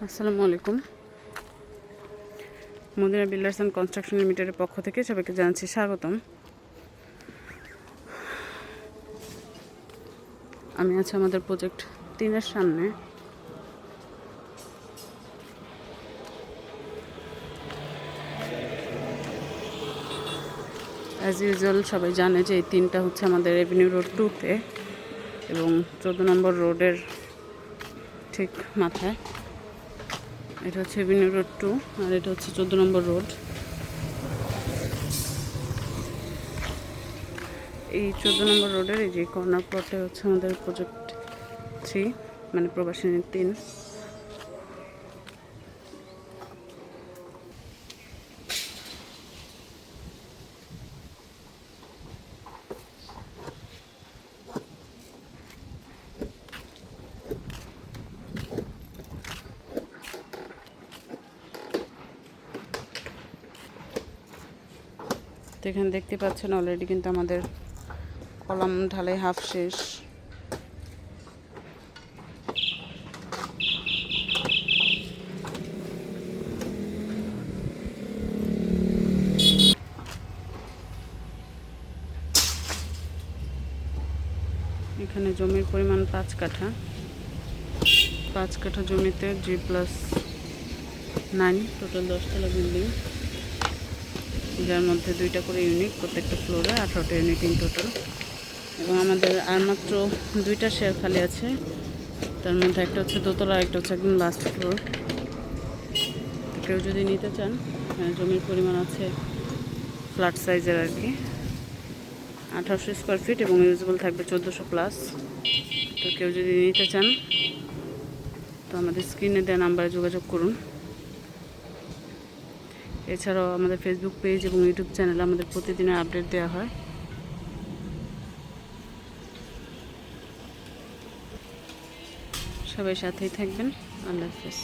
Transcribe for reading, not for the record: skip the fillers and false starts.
আসসালামু আলাইকুম। Medina builders and construction লিমিটেডের পক্ষ থেকে সবাইকে জানাচ্ছি স্বাগতম। আমি আছি আমাদের প্রজেক্ট 3-এর সামনে। অ্যাজ ইউজুয়াল সবাই জানে যে এই 3টা হচ্ছে আমাদের এভিনিউ রোড 2-তে এবং 14 নম্বর রোডের ঠিক মাথায়। এটা হচ্ছে এভিনিউ রোড 2 আর এটা হচ্ছে 14 নম্বর রোড। এই 14 নম্বর রোডের এই যে কর্নার প্লটে হচ্ছে আমাদের প্রজেক্ট 3 মানে প্রবাসিনী 3। তো এখানে দেখতে পাচ্ছেন অলরেডি কিন্তু আমাদের কলাম ঢালাই হাফ শেষ। এখানে জমির পরিমাণ 5 কাঠা। 5 কাঠা জমিতে G+9 টোটাল 10 তলা বিল্ডিং, যার মধ্যে 2টা করে ইউনিট, প্রত্যেকটা ফ্লোরে 18টা ইউনিট ইন টোটাল। এবং আমাদের আর মাত্র 2টা শেয়ার খালি আছে, তার মধ্যে একটা হচ্ছে দোতলা, একটা হচ্ছে একদম লাস্ট ফ্লোর। কেউ যদি নিতে চান, জমির পরিমাণ আছে ফ্ল্যাট সাইজের আর কি 1800 স্কোয়ার ফিট এবং ইউজেবল থাকবে 1400+। তো কেউ যদি নিতে চান তো আমাদের স্ক্রিনে দেওয়া নাম্বারে যোগাযোগ করুন। এছাড়াও আমাদের ফেসবুক পেজ এবং ইউটিউব চ্যানেলে আমাদের প্রতিদিনের আপডেট দেওয়া হয়। সবাই সাথেই থাকবেন। আল্লাহ হাফেজ।